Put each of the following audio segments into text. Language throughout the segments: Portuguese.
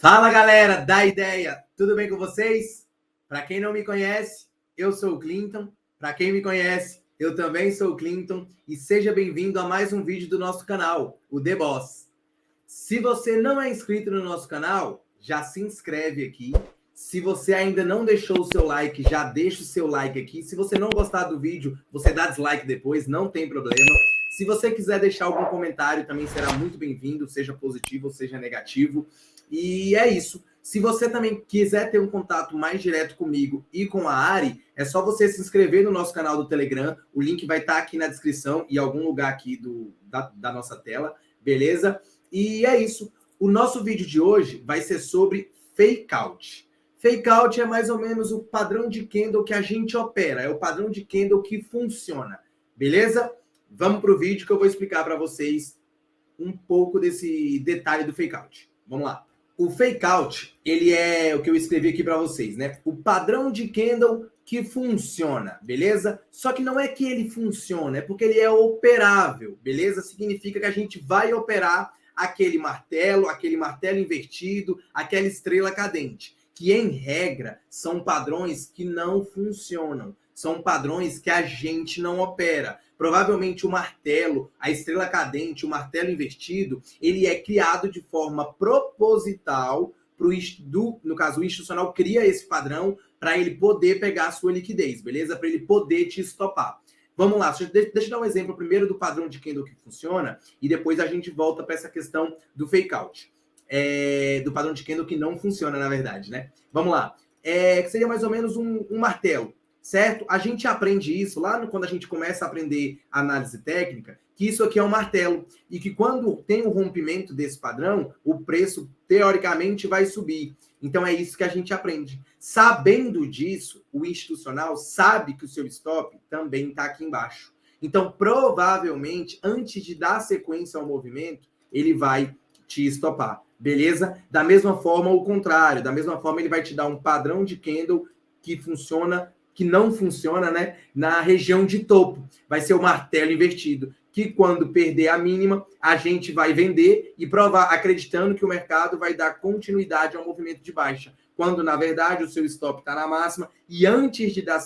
Fala galera da Ideia, tudo bem com vocês? Para quem não me conhece, eu sou o Clinton. Para quem me conhece, eu também sou o Clinton. E seja bem-vindo a mais um vídeo do nosso canal, o The Boss. Se você não é inscrito no nosso canal, já se inscreve aqui. Se você ainda não deixou o seu like, já deixa o seu like aqui. Se você não gostar do vídeo, você dá dislike depois, não tem problema. Se você quiser deixar algum comentário, também será muito bem-vindo, seja positivo ou seja negativo. E é isso. Se você também quiser ter um contato mais direto comigo e com a Ari, é só você se inscrever no nosso canal do Telegram. O link vai estar aqui na descrição e em algum lugar aqui da nossa tela, beleza? E é isso. O nosso vídeo de hoje vai ser sobre fake out. Fake out é mais ou menos o padrão de candle que a gente opera. É o padrão de candle que funciona, beleza? Vamos para o vídeo que eu vou explicar para vocês um pouco desse detalhe do fake out. Vamos lá. O fake out, ele é o que eu escrevi aqui para vocês, né? O padrão de candle que funciona, beleza? Só que não é que ele funciona, é porque ele é operável, beleza? Significa que a gente vai operar aquele martelo invertido, aquela estrela cadente, que em regra são padrões que não funcionam, são padrões que a gente não opera. Provavelmente o martelo, a estrela cadente, o martelo invertido, ele é criado de forma proposital, no caso o institucional cria esse padrão para ele poder pegar a sua liquidez, beleza? Para ele poder te estopar. Vamos lá, deixa eu dar um exemplo primeiro do padrão de candle que funciona e depois a gente volta para essa questão do fake out. Do padrão de candle que não funciona, na verdade, né? Vamos lá. Que seria mais ou menos um martelo, certo? A gente aprende isso lá quando a gente começa a aprender análise técnica, que isso aqui é um martelo e que quando tem um rompimento desse padrão, o preço, teoricamente, vai subir. Então, é isso que a gente aprende. Sabendo disso, o institucional sabe que o seu stop também está aqui embaixo. Então, provavelmente, antes de dar sequência ao movimento, ele vai te estopar, beleza? Da mesma forma, o contrário. Da mesma forma, ele vai te dar um padrão de candle que funciona, que não funciona, né, na região de topo. Vai ser o martelo invertido, que quando perder a mínima, a gente vai vender e provar, acreditando que o mercado vai dar continuidade ao movimento de baixa, quando, na verdade, o seu stop está na máxima e antes de dar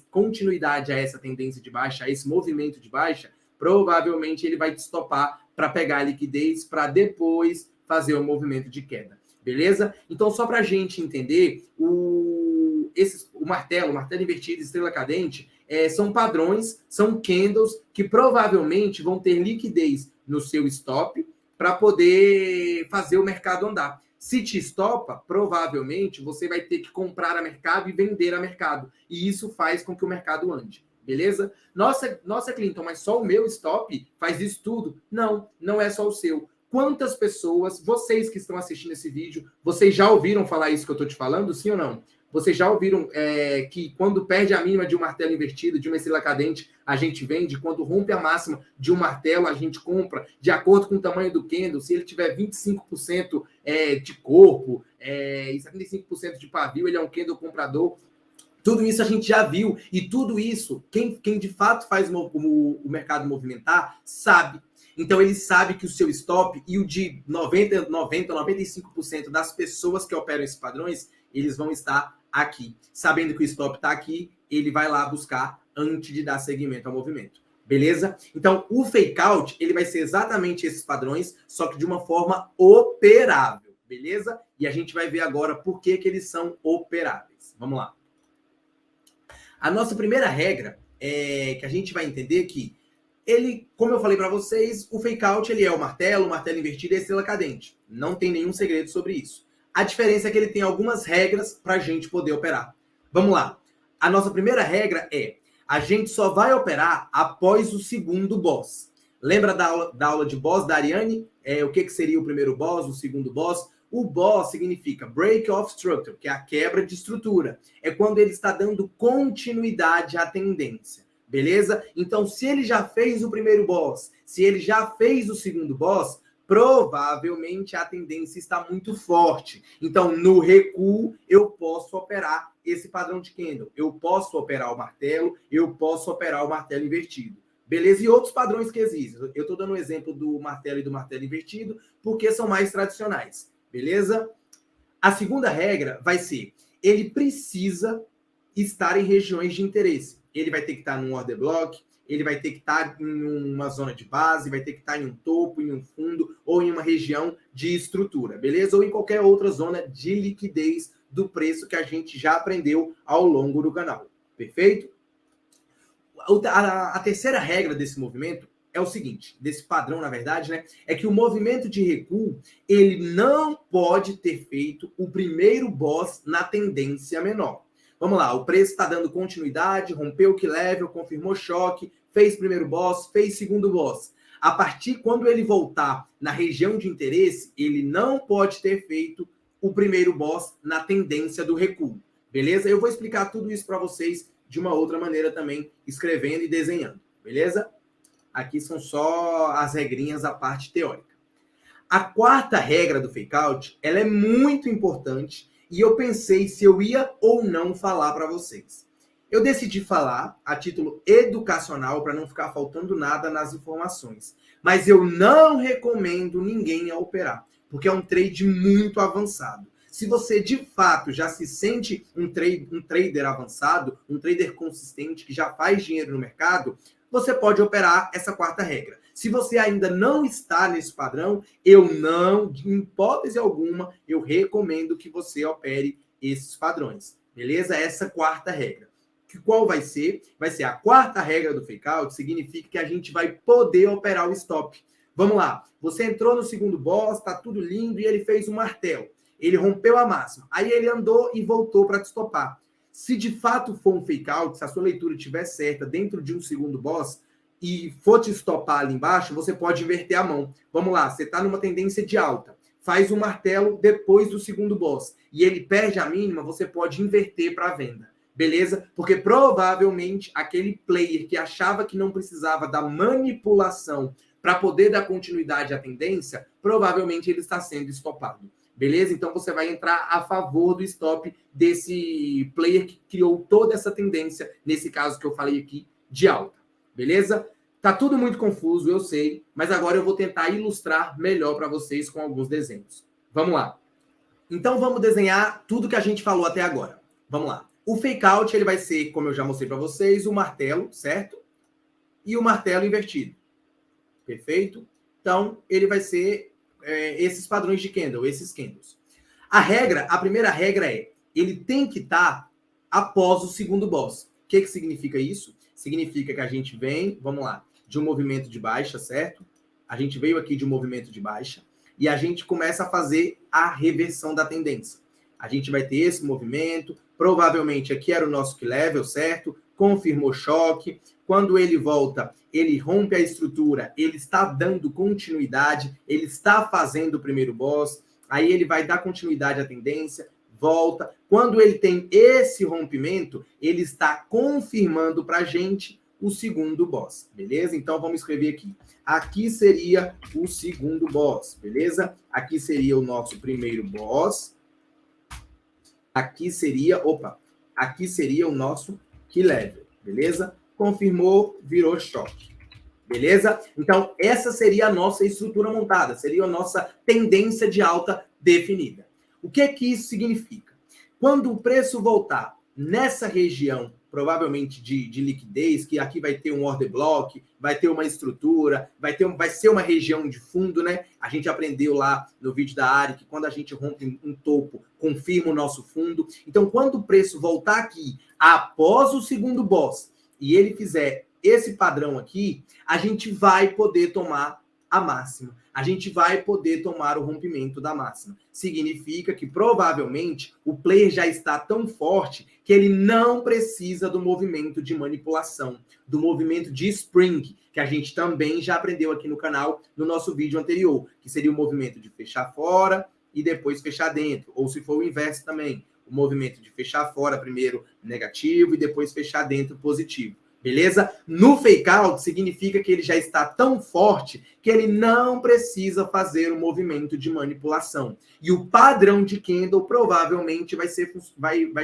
continuidade a essa tendência de baixa, a esse movimento de baixa, provavelmente ele vai te stopar para pegar a liquidez para depois fazer o movimento de queda, beleza? Então, só para a gente entender, o martelo invertido, estrela cadente, são padrões, são candles que provavelmente vão ter liquidez no seu stop para poder fazer o mercado andar. Se te estopa, provavelmente você vai ter que comprar a mercado e vender a mercado. E isso faz com que o mercado ande, beleza? Nossa, Clinton, mas só o meu stop faz isso tudo? Não, não é só o seu. Quantas pessoas, vocês que estão assistindo esse vídeo, vocês já ouviram falar isso que eu estou te falando, sim ou não? Vocês já ouviram que quando perde a mínima de um martelo invertido, de uma estrela cadente, a gente vende? Quando rompe a máxima de um martelo, a gente compra de acordo com o tamanho do candle. Se ele tiver 25% de corpo e 75% de pavio, ele é um candle comprador. Tudo isso a gente já viu. E tudo isso, quem de fato faz o mercado movimentar, sabe. Então, ele sabe que o seu stop e o de 95% das pessoas que operam esses padrões, eles vão estar aqui. Sabendo que o stop está aqui, ele vai lá buscar antes de dar seguimento ao movimento. Beleza? Então, o fake out, ele vai ser exatamente esses padrões, só que de uma forma operável. Beleza? E a gente vai ver agora por que eles são operáveis. Vamos lá. A nossa primeira regra é que a gente vai entender que ele, como eu falei para vocês, o fake out ele é o martelo invertido e a estrela cadente. Não tem nenhum segredo sobre isso. A diferença é que ele tem algumas regras para a gente poder operar. Vamos lá. A nossa primeira regra é: a gente só vai operar após o segundo boss. Lembra da aula de boss da Ariane? O que seria o primeiro boss, o segundo boss? O boss significa break of structure, que é a quebra de estrutura. É quando ele está dando continuidade à tendência. Beleza? Então, se ele já fez o primeiro boss, se ele já fez o segundo boss, provavelmente a tendência está muito forte. Então, no recuo, eu posso operar esse padrão de candle. Eu posso operar o martelo, eu posso operar o martelo invertido. Beleza? E outros padrões que existem. Eu estou dando um exemplo do martelo e do martelo invertido, porque são mais tradicionais. Beleza? A segunda regra vai ser, ele precisa estar em regiões de interesse. Ele vai ter que estar num order block, ele vai ter que estar em uma zona de base, vai ter que estar em um topo, em um fundo ou em uma região de estrutura, beleza? Ou em qualquer outra zona de liquidez do preço que a gente já aprendeu ao longo do canal, perfeito? A terceira regra desse movimento é o seguinte, desse padrão, na verdade, né? É que o movimento de recuo, ele não pode ter feito o primeiro boss na tendência menor. Vamos lá, o preço está dando continuidade, rompeu o key level, confirmou choque, fez primeiro boss, fez segundo boss. A partir quando ele voltar na região de interesse, ele não pode ter feito o primeiro boss na tendência do recuo. Beleza? Eu vou explicar tudo isso para vocês de uma outra maneira também, escrevendo e desenhando. Beleza? Aqui são só as regrinhas, a parte teórica. A quarta regra do fake out, ela é muito importante e eu pensei se eu ia ou não falar para vocês. Eu decidi falar a título educacional para não ficar faltando nada nas informações. Mas eu não recomendo ninguém a operar, porque é um trade muito avançado. Se você de fato já se sente um trader avançado, um trader consistente que já faz dinheiro no mercado, você pode operar essa quarta regra. Se você ainda não está nesse padrão, eu não, em hipótese alguma, eu recomendo que você opere esses padrões. Beleza? Essa quarta regra. Qual vai ser? Vai ser a quarta regra do fake out, significa que a gente vai poder operar o stop. Vamos lá. Você entrou no segundo boss, tá tudo lindo e ele fez um martelo. Ele rompeu a máxima. Aí ele andou e voltou para te estopar. Se de fato for um fake out, se a sua leitura estiver certa dentro de um segundo boss e for te estopar ali embaixo, você pode inverter a mão. Vamos lá, você está numa tendência de alta. Faz um martelo depois do segundo boss e ele perde a mínima, você pode inverter para a venda. Beleza? Porque provavelmente aquele player que achava que não precisava da manipulação para poder dar continuidade à tendência, provavelmente ele está sendo estopado. Beleza? Então você vai entrar a favor do stop desse player que criou toda essa tendência, nesse caso que eu falei aqui, de alta. Beleza? Tá tudo muito confuso, eu sei, mas agora eu vou tentar ilustrar melhor para vocês com alguns desenhos. Vamos lá. Então vamos desenhar tudo que a gente falou até agora. Vamos lá. O fake out ele vai ser, como eu já mostrei para vocês, o martelo, certo? E o martelo invertido. Perfeito? Então ele vai ser esses padrões de candle, esses candles. A primeira regra é, ele tem que estar após o segundo boss. O que significa isso? Significa que a gente vem, vamos lá, de um movimento de baixa, certo? A gente veio aqui de um movimento de baixa e a gente começa a fazer a reversão da tendência. A gente vai ter esse movimento, provavelmente aqui era o nosso key level, certo? Confirmou choque. Quando ele volta, ele rompe a estrutura, ele está dando continuidade, ele está fazendo o primeiro boss, aí ele vai dar continuidade à tendência, volta. Quando ele tem esse rompimento, ele está confirmando para a gente o segundo boss, beleza? Então vamos escrever aqui. Aqui seria o segundo boss, beleza? Aqui seria o nosso primeiro boss. Aqui seria o nosso key level, beleza? Confirmou, virou choque. Beleza? Então, essa seria a nossa estrutura montada, seria a nossa tendência de alta definida. O que isso significa? Quando o preço voltar nessa região, provavelmente de liquidez, que aqui vai ter um order block, vai ter uma estrutura, vai ser uma região de fundo, né? A gente aprendeu lá no vídeo da Ari que quando a gente rompe um topo, confirma o nosso fundo. Então, quando o preço voltar aqui, após o segundo boss, e ele fizer esse padrão aqui, a gente vai poder tomar a máxima. A gente vai poder tomar o rompimento da máxima. Significa que provavelmente o player já está tão forte que ele não precisa do movimento de manipulação, do movimento de spring, que a gente também já aprendeu aqui no canal no nosso vídeo anterior, que seria o movimento de fechar fora e depois fechar dentro, ou se for o inverso também, o movimento de fechar fora primeiro negativo e depois fechar dentro positivo. Beleza? No fake out significa que ele já está tão forte que ele não precisa fazer o movimento de manipulação. E o padrão de candle provavelmente vai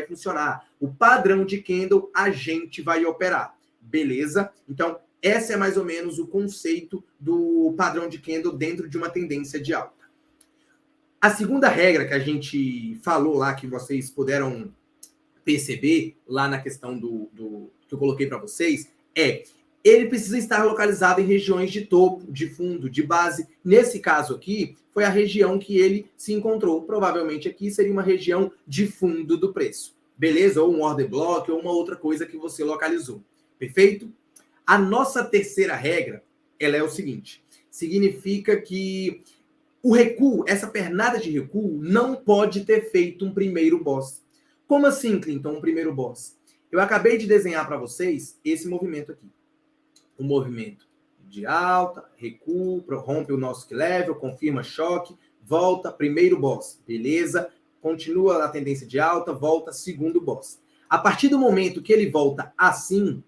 funcionar. O padrão de candle a gente vai operar. Beleza? Então, esse é mais ou menos o conceito do padrão de candle dentro de uma tendência de alta. A segunda regra que a gente falou lá, que vocês puderam perceber lá na questão que eu coloquei para vocês, ele precisa estar localizado em regiões de topo, de fundo, de base. Nesse caso aqui, foi a região que ele se encontrou. Provavelmente aqui seria uma região de fundo do preço. Beleza? Ou um order block, ou uma outra coisa que você localizou. Perfeito? A nossa terceira regra, ela é o seguinte. Significa que o recuo, essa pernada de recuo, não pode ter feito um primeiro boss. Como assim, Clinton, um primeiro boss? Eu acabei de desenhar para vocês esse movimento aqui. Um movimento de alta, recuo, rompe o nosso key level, confirma choque, volta, primeiro boss. Beleza? Continua a tendência de alta, volta, segundo boss. A partir do momento que ele volta assim,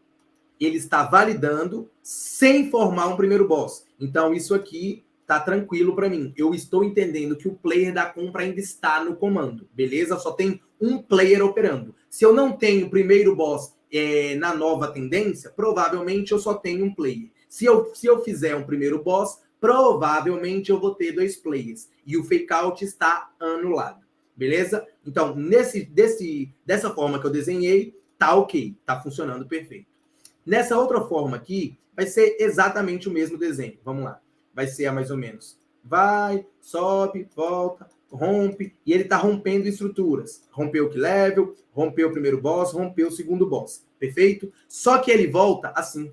ele está validando sem formar um primeiro boss. Então, isso aqui tá tranquilo para mim. Eu estou entendendo que o player da compra ainda está no comando, beleza? Só tem um player operando. Se eu não tenho o primeiro boss na nova tendência, provavelmente eu só tenho um player. Se eu fizer um primeiro boss, provavelmente eu vou ter 2 players. E o fake out está anulado, beleza? Então, dessa forma que eu desenhei, tá ok, tá funcionando perfeito. Nessa outra forma aqui, vai ser exatamente o mesmo desenho. Vamos lá. Vai ser mais ou menos. Vai, sobe, volta, rompe. E ele está rompendo estruturas. Rompeu o key level, rompeu o primeiro boss, rompeu o segundo boss. Perfeito? Só que ele volta assim.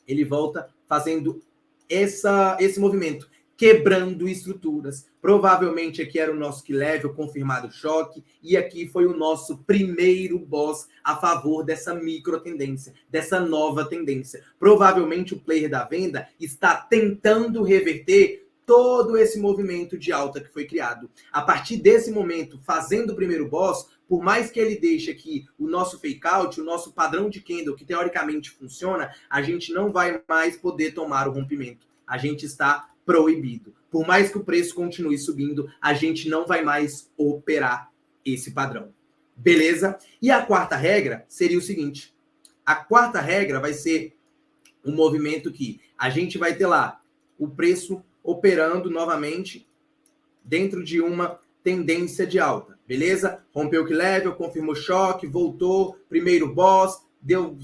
Ele volta fazendo esse movimento. Quebrando estruturas. Provavelmente aqui era o nosso key level, confirmado choque, e aqui foi o nosso primeiro boss a favor dessa micro tendência, dessa nova tendência. Provavelmente o player da venda está tentando reverter todo esse movimento de alta que foi criado. A partir desse momento, fazendo o primeiro boss, por mais que ele deixe aqui o nosso fake out, o nosso padrão de candle, que teoricamente funciona, a gente não vai mais poder tomar o rompimento. A gente está proibido. Por mais que o preço continue subindo, a gente não vai mais operar esse padrão. Beleza? E a quarta regra seria o seguinte. A quarta regra vai ser um movimento que a gente vai ter lá o preço operando novamente dentro de uma tendência de alta. Beleza? Rompeu o key level, confirmou choque, voltou, primeiro boss, deu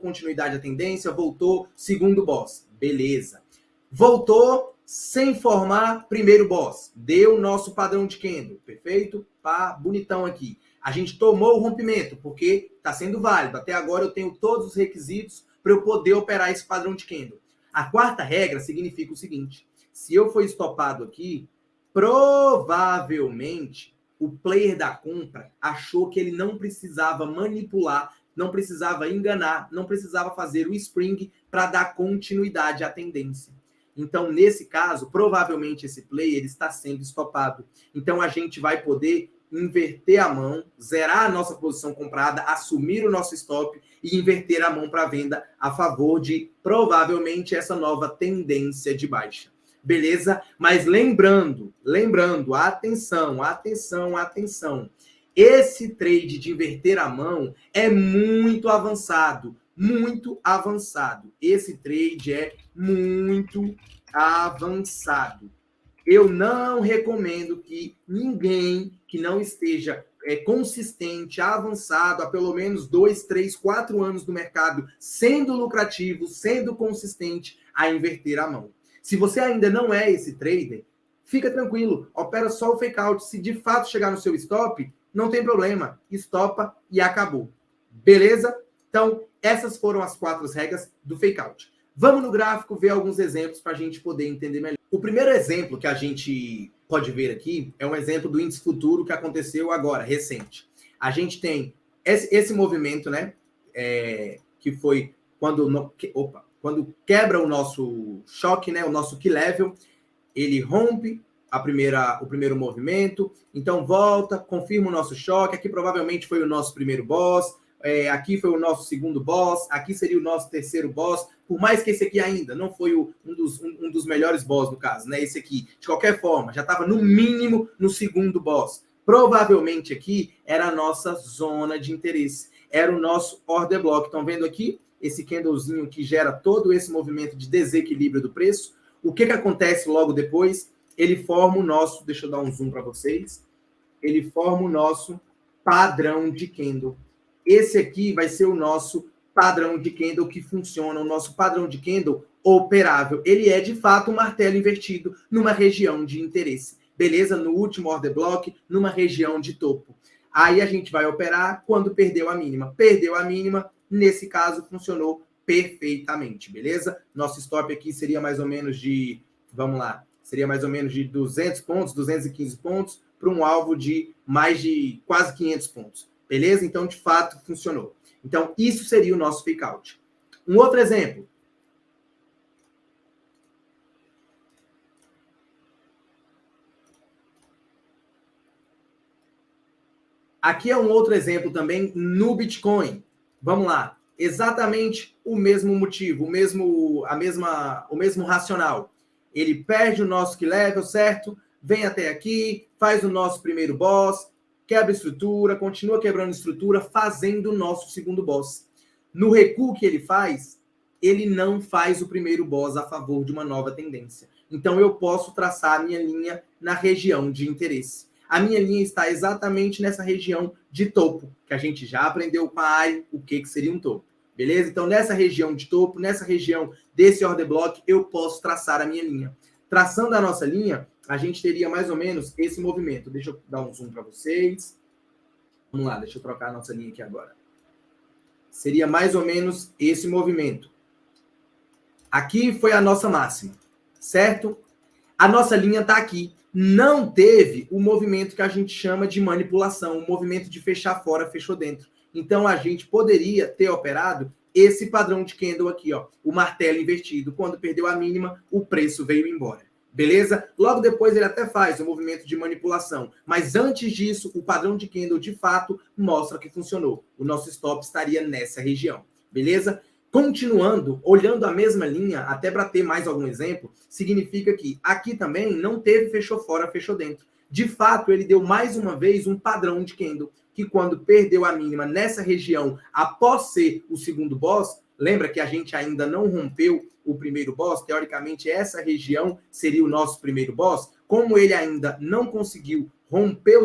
continuidade à tendência, voltou, segundo boss. Beleza. Voltou sem formar primeiro boss. Deu o nosso padrão de candle. Perfeito? Pá, bonitão aqui. A gente tomou o rompimento, porque está sendo válido. Até agora eu tenho todos os requisitos para eu poder operar esse padrão de candle. A quarta regra significa o seguinte. Se eu for estopado aqui, provavelmente o player da compra achou que ele não precisava manipular, não precisava enganar, não precisava fazer o spring para dar continuidade à tendência. Então, nesse caso, provavelmente esse player está sendo estopado. Então, a gente vai poder inverter a mão, zerar a nossa posição comprada, assumir o nosso stop e inverter a mão para venda a favor de, provavelmente, essa nova tendência de baixa. Beleza? Mas lembrando, atenção. Esse trade de inverter a mão é muito avançado. Esse trade é muito avançado. Eu não recomendo que ninguém que não esteja consistente, avançado, há pelo menos 2, 3, 4 anos no mercado, sendo lucrativo, sendo consistente, a inverter a mão. Se você ainda não é esse trader, fica tranquilo, opera só o fake out. Se de fato chegar no seu stop, não tem problema, estopa e acabou. Beleza? Então, essas foram as 4 regras do fake out. Vamos no gráfico ver alguns exemplos para a gente poder entender melhor. O primeiro exemplo que a gente pode ver aqui é um exemplo do índice futuro que aconteceu agora, recente. A gente tem esse movimento, né? Que foi quando quebra o nosso choque, né? O nosso key level, ele rompe o primeiro movimento, então volta, confirma o nosso choque. Aqui provavelmente foi o nosso primeiro boss. Aqui foi o nosso segundo boss, aqui seria o nosso terceiro boss, por mais que esse aqui ainda não foi um dos melhores boss no caso, né? Esse aqui, de qualquer forma, já estava no mínimo no segundo boss. Provavelmente aqui era a nossa zona de interesse, era o nosso order block. Estão vendo aqui esse candlezinho que gera todo esse movimento de desequilíbrio do preço? O que acontece logo depois? ele forma o nosso, deixa eu dar um zoom para vocês, ele forma o nosso padrão de candle. Esse aqui vai ser o nosso padrão de candle que funciona, o nosso padrão de candle operável. Ele é, de fato, um martelo invertido numa região de interesse. Beleza? No último order block, numa região de topo. Aí a gente vai operar quando perdeu a mínima. Perdeu a mínima, nesse caso, funcionou perfeitamente, beleza? Nosso stop aqui seria mais ou menos de, vamos lá, seria mais ou menos de 200 pontos, 215 pontos, para um alvo de mais de quase 500 pontos. Beleza? Então, de fato, funcionou. Então, isso seria o nosso fake out. Um outro exemplo. Aqui é um outro exemplo também no Bitcoin. Vamos lá. Exatamente o mesmo motivo, o mesmo racional. Ele perde o nosso key level, certo? Vem até aqui, faz o nosso primeiro boss, quebra estrutura, continua quebrando estrutura, fazendo o nosso segundo boss. No recuo que ele faz, ele não faz o primeiro boss a favor de uma nova tendência. Então, eu posso traçar a minha linha na região de interesse. A minha linha está exatamente nessa região de topo, que a gente já aprendeu com a Ari o que seria um topo. Beleza? Então, nessa região de topo, nessa região desse order block, eu posso traçar a minha linha. Traçando a nossa linha, a gente teria mais ou menos esse movimento. Deixa eu dar um zoom para vocês. Vamos lá, deixa eu trocar a nossa linha aqui agora. Seria mais ou menos esse movimento. Aqui foi a nossa máxima, certo? A nossa linha está aqui. Não teve o movimento que a gente chama de manipulação, o movimento de fechar fora, fechou dentro. Então, a gente poderia ter operado esse padrão de candle aqui, ó, o martelo invertido. Quando perdeu a mínima, o preço veio embora. Beleza? Logo depois ele até faz o movimento de manipulação. Mas antes disso, o padrão de candle, de fato, mostra que funcionou. O nosso stop estaria nessa região. Beleza? Continuando, olhando a mesma linha, até para ter mais algum exemplo, significa que aqui também não teve fechou fora, fechou dentro. De fato, ele deu mais uma vez um padrão de candle, que quando perdeu a mínima nessa região, após ser o segundo boss, lembra que a gente ainda não rompeu o primeiro boss? Teoricamente, essa região seria o nosso primeiro boss. Como ele ainda não conseguiu romper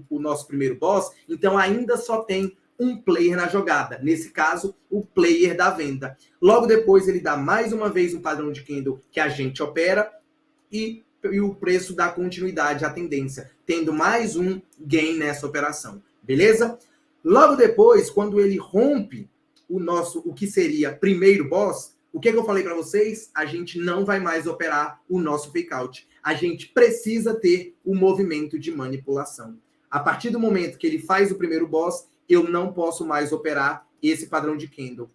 o nosso primeiro boss, então ainda só tem um player na jogada, nesse caso, o player da venda. Logo depois, ele dá mais uma vez um padrão de candle que a gente opera e o preço dá continuidade à tendência, tendo mais um gain nessa operação. Beleza? Logo depois, quando ele rompe o que seria primeiro boss, o que eu falei para vocês? A gente não vai mais operar o nosso fake out. A gente precisa ter o movimento de manipulação. A partir do momento que ele faz o primeiro boss, eu não posso mais operar esse padrão de candle.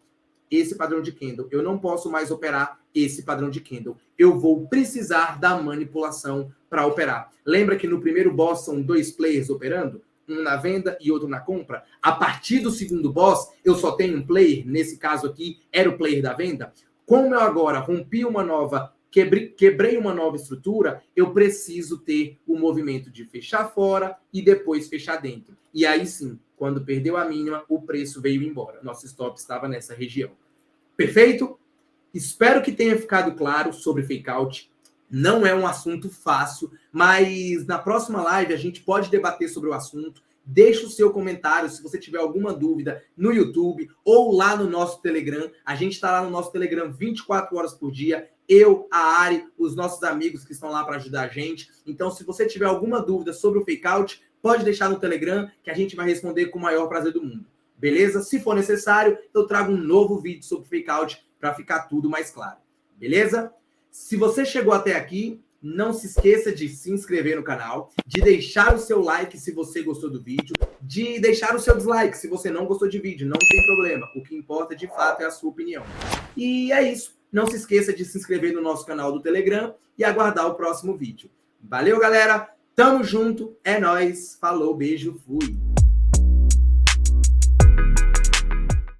Esse padrão de candle. Eu não posso mais operar esse padrão de candle. Eu vou precisar da manipulação para operar. Lembra que no primeiro boss são dois players operando? Um na venda e outro na compra. A partir do segundo boss, eu só tenho um player. Nesse caso aqui, era o player da venda. Como eu agora rompi uma nova, quebrei uma nova estrutura, eu preciso ter o movimento de fechar fora e depois fechar dentro. E aí sim, quando perdeu a mínima, o preço veio embora. Nosso stop estava nessa região. Perfeito? Espero que tenha ficado claro sobre fake out. Não é um assunto fácil, mas na próxima live a gente pode debater sobre o assunto. Deixa o seu comentário se você tiver alguma dúvida no YouTube ou lá no nosso Telegram. A gente está lá no nosso Telegram 24 horas por dia. Eu, a Ari, os nossos amigos que estão lá para ajudar a gente. Então, se você tiver alguma dúvida sobre o fake out, pode deixar no Telegram que a gente vai responder com o maior prazer do mundo. Beleza? Se for necessário, eu trago um novo vídeo sobre fake out para ficar tudo mais claro. Beleza? Se você chegou até aqui, não se esqueça de se inscrever no canal, de deixar o seu like se você gostou do vídeo, de deixar o seu dislike se você não gostou de vídeo, não tem problema. O que importa de fato é a sua opinião. E é isso. Não se esqueça de se inscrever no nosso canal do Telegram e aguardar o próximo vídeo. Valeu, galera! Tamo junto, é nóis, falou, beijo, fui!